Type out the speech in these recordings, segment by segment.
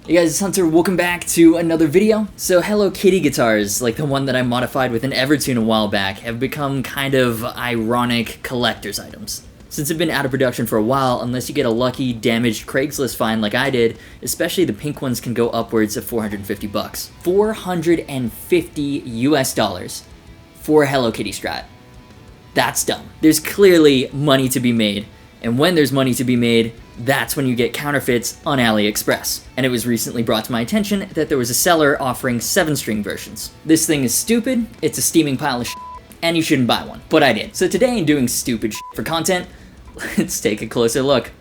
Hey guys, it's Hunter, welcome back to another video. So Hello Kitty guitars, like the one that I modified with an Evertune a while back, have become kind of ironic collector's items. Since they've been out of production for a while, unless you get a lucky, damaged Craigslist find like I did, especially the pink ones can go upwards of 450 bucks. 450 US dollars for a Hello Kitty Strat. That's dumb. There's clearly money to be made, and when there's money to be made, that's when you get counterfeits on AliExpress. And it was recently brought to my attention that there was a seller offering 7-string versions. This thing is stupid, it's a steaming pile of shit, and you shouldn't buy one. But I did. So today in doing stupid shit for content, let's take a closer look.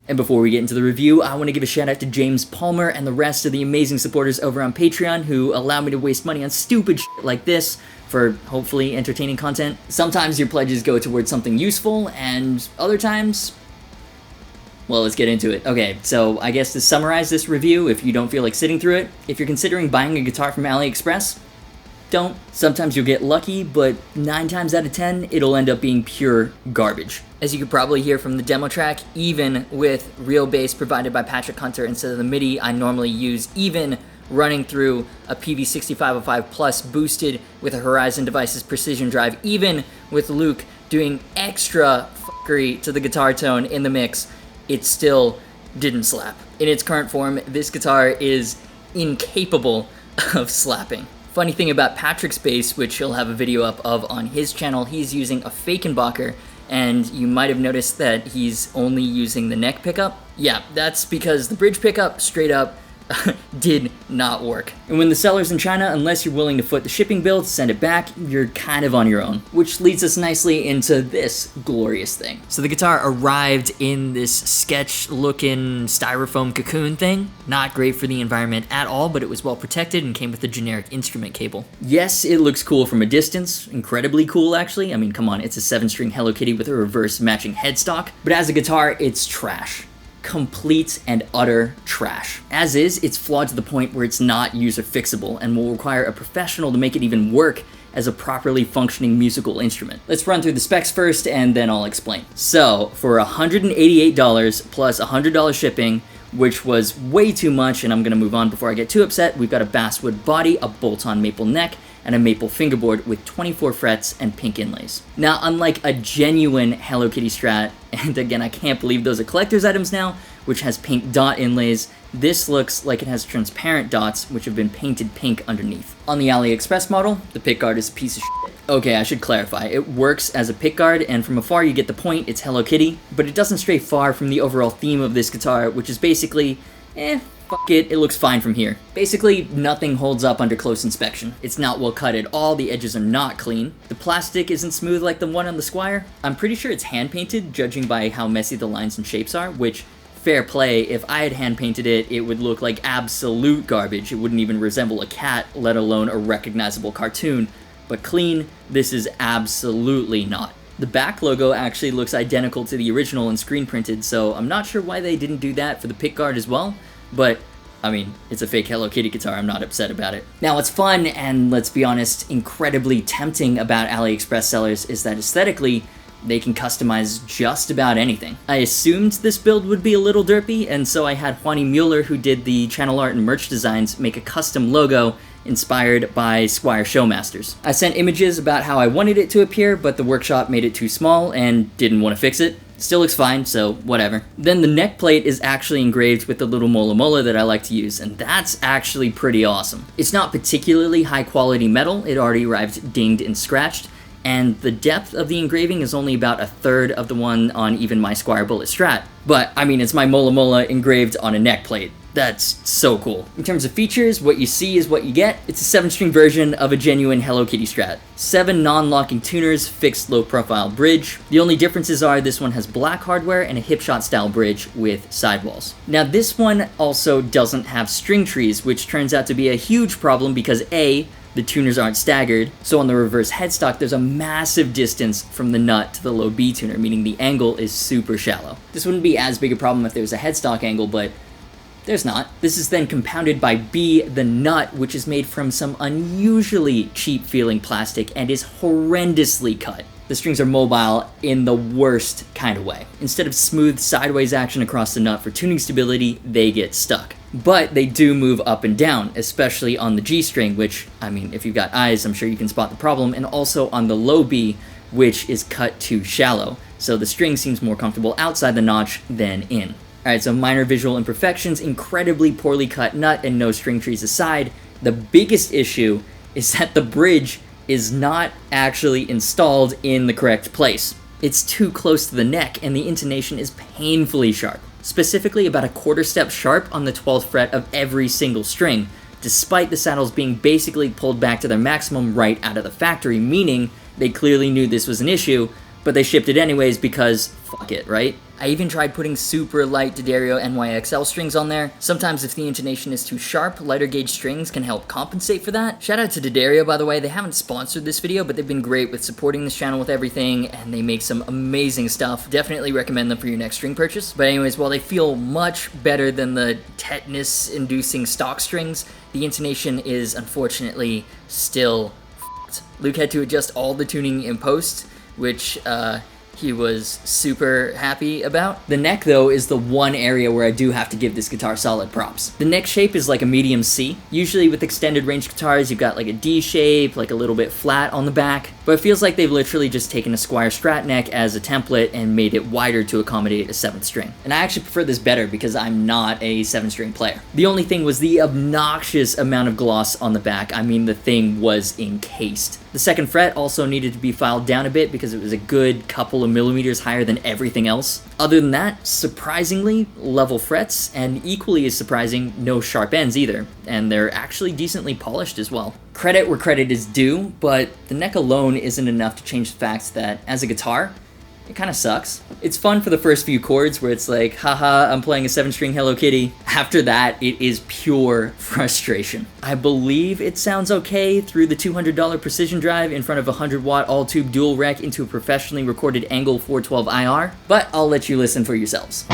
And before we get into the review, I want to give a shout out to James Palmer and the rest of the amazing supporters over on Patreon who allow me to waste money on stupid shit like this for hopefully entertaining content. Sometimes your pledges go towards something useful, and other times, well, let's get into it. Okay, so I guess to summarize this review, if you don't feel like sitting through it, if you're considering buying a guitar from AliExpress, don't. Sometimes you'll get lucky, but 9 times out of 10, it'll end up being pure garbage. As you could probably hear from the demo track, even with real bass provided by Patrick Hunter instead of the MIDI I normally use, even running through a Peavey 6505 Plus boosted with a Horizon Devices precision drive, even with Luke doing extra fuckery to the guitar tone in the mix, it still didn't slap. In its current form, this guitar is incapable of slapping. Funny thing about Patrick's bass, which he'll have a video up of on his channel, he's using a Fakenbacher, and you might have noticed that he's only using the neck pickup. Yeah, that's because the bridge pickup straight up did not work. And when the seller's in China, unless you're willing to foot the shipping bill to send it back, you're kind of on your own. Which leads us nicely into this glorious thing. So the guitar arrived in this sketch-looking styrofoam cocoon thing. Not great for the environment at all, but it was well protected and came with a generic instrument cable. Yes, it looks cool from a distance. Incredibly cool, actually. I mean, come on, it's a 7-string Hello Kitty with a reverse matching headstock. But as a guitar, it's trash. Complete and utter trash. As is, it's flawed to the point where it's not user fixable and will require a professional to make it even work as a properly functioning musical instrument. Let's run through the specs first and then I'll explain. So, for $188 plus $100 shipping, which was way too much, and I'm gonna move on before I get too upset, we've got a basswood body, a bolt-on maple neck, and a maple fingerboard with 24 frets and pink inlays. Now, unlike a genuine Hello Kitty Strat, and again, I can't believe those are collector's items now, which has pink dot inlays, this looks like it has transparent dots which have been painted pink underneath. On the AliExpress model, the pickguard is a piece of shit. Okay, I should clarify. It works as a pickguard, and from afar you get the point, it's Hello Kitty, but it doesn't stray far from the overall theme of this guitar, which is basically, fuck it, it looks fine from here. Basically, nothing holds up under close inspection. It's not well cut at all, the edges are not clean. The plastic isn't smooth like the one on the Squire. I'm pretty sure it's hand-painted, judging by how messy the lines and shapes are, which, fair play, if I had hand-painted it, it would look like absolute garbage. It wouldn't even resemble a cat, let alone a recognizable cartoon. But clean, this is absolutely not. The back logo actually looks identical to the original and screen printed, so I'm not sure why they didn't do that for the pickguard as well, but I mean, it's a fake Hello Kitty guitar, I'm not upset about it. Now, what's fun, and let's be honest, incredibly tempting about AliExpress sellers is that aesthetically, they can customize just about anything. I assumed this build would be a little derpy, and so I had Juani Mueller, who did the channel art and merch designs, make a custom logo inspired by Squire Showmasters. I sent images about how I wanted it to appear, but the workshop made it too small and didn't want to fix it. Still looks fine, so whatever. Then the neck plate is actually engraved with the little mola mola that I like to use, and that's actually pretty awesome. It's not particularly high quality metal, it already arrived dinged and scratched, and the depth of the engraving is only about a third of the one on even my Squire Bullet Strat. But, I mean, it's my mola mola engraved on a neck plate. That's so cool. In terms of features, what you see is what you get. It's a 7-string version of a genuine Hello Kitty Strat. 7 non-locking tuners, fixed low-profile bridge. The only differences are this one has black hardware and a hipshot style bridge with sidewalls. Now this one also doesn't have string trees, which turns out to be a huge problem because A, the tuners aren't staggered, so on the reverse headstock there's a massive distance from the nut to the low B tuner, meaning the angle is super shallow. This wouldn't be as big a problem if there was a headstock angle, but there's not. This is then compounded by B, the nut, which is made from some unusually cheap feeling plastic and is horrendously cut. The strings are mobile in the worst kind of way. Instead of smooth sideways action across the nut for tuning stability, they get stuck. But they do move up and down, especially on the G string, which, I mean, if you've got eyes, I'm sure you can spot the problem, and also on the low B, which is cut too shallow. So the string seems more comfortable outside the notch than in. Alright, so minor visual imperfections, incredibly poorly cut nut, and no string trees aside, the biggest issue is that the bridge is not actually installed in the correct place. It's too close to the neck, and the intonation is painfully sharp. Specifically about a quarter step sharp on the 12th fret of every single string, despite the saddles being basically pulled back to their maximum right out of the factory, meaning they clearly knew this was an issue, but they shipped it anyways because fuck it, right? I even tried putting super light D'Addario NYXL strings on there. Sometimes if the intonation is too sharp, lighter gauge strings can help compensate for that. Shout out to D'Addario, by the way. They haven't sponsored this video, but they've been great with supporting this channel with everything, and they make some amazing stuff. Definitely recommend them for your next string purchase. But anyways, while they feel much better than the tetanus-inducing stock strings, the intonation is unfortunately still f***ed. Luke had to adjust all the tuning in post, which he was super happy about. The neck, though, is the one area where I do have to give this guitar solid props. The neck shape is like a medium C. Usually with extended range guitars, you've got like a D shape, like a little bit flat on the back, but it feels like they've literally just taken a Squire Strat neck as a template and made it wider to accommodate a 7th string. And I actually prefer this better because I'm not a 7-string player. The only thing was the obnoxious amount of gloss on the back. I mean, the thing was encased. The 2nd fret also needed to be filed down a bit because it was a good couple of millimeters higher than everything else. Other than that, surprisingly, level frets, and equally as surprising, no sharp ends either, and they're actually decently polished as well. Credit where credit is due, but the neck alone isn't enough to change the fact that, as a guitar, it kind of sucks. It's fun for the first few chords where it's like, haha, I'm playing a 7-string Hello Kitty. After that, it is pure frustration. I believe it sounds okay through the $200 precision drive in front of a 100-watt all-tube dual rec into a professionally recorded Angle 412 IR, but I'll let you listen for yourselves.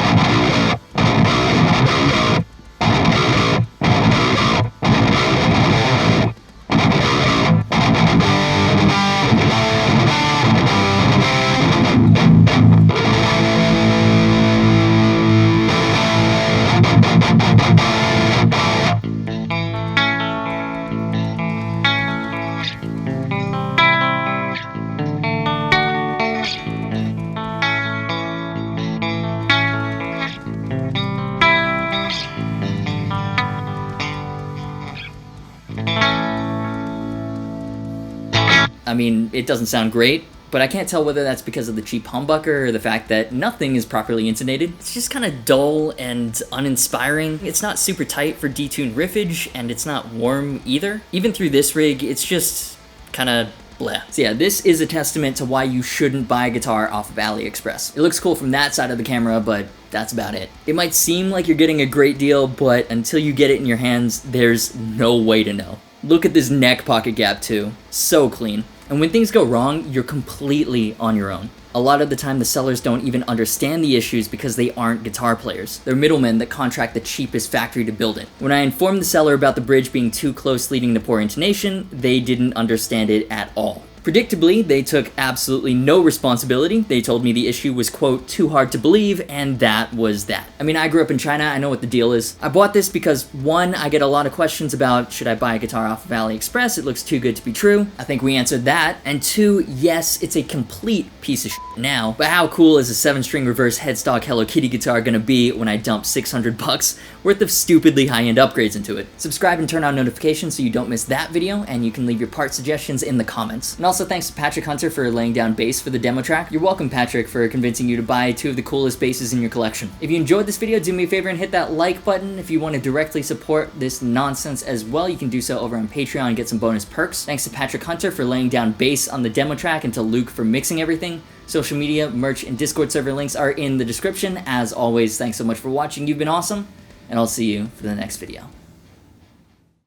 I mean, it doesn't sound great, but I can't tell whether that's because of the cheap humbucker or the fact that nothing is properly insulated. It's just kind of dull and uninspiring. It's not super tight for detuned riffage, and it's not warm either. Even through this rig, it's just kind of blah. So yeah, this is a testament to why you shouldn't buy a guitar off of AliExpress. It looks cool from that side of the camera, but that's about it. It might seem like you're getting a great deal, but until you get it in your hands, there's no way to know. Look at this neck pocket gap too. So clean. And when things go wrong, you're completely on your own. A lot of the time, the sellers don't even understand the issues because they aren't guitar players. They're middlemen that contract the cheapest factory to build it. When I informed the seller about the bridge being too close leading to poor intonation, they didn't understand it at all. Predictably, they took absolutely no responsibility. They told me the issue was, quote, too hard to believe, and that was that. I mean, I grew up in China, I know what the deal is. I bought this because, one, I get a lot of questions about, should I buy a guitar off of AliExpress? It looks too good to be true. I think we answered that. And two, yes, it's a complete piece of shit now, but how cool is a 7-string reverse headstock Hello Kitty guitar gonna be when I dump $600 worth of stupidly high-end upgrades into it? Subscribe and turn on notifications so you don't miss that video, and you can leave your part suggestions in the comments. And also thanks to Patrick Hunter for laying down bass for the demo track. You're welcome, Patrick, for convincing you to buy 2 of the coolest basses in your collection. If you enjoyed this video, do me a favor and hit that like button. If you want to directly support this nonsense as well, you can do so over on Patreon and get some bonus perks. Thanks to Patrick Hunter for laying down bass on the demo track, and to Luke for mixing everything. Social media, merch, and Discord server links are in the description. As always, thanks so much for watching. You've been awesome, and I'll see you for the next video.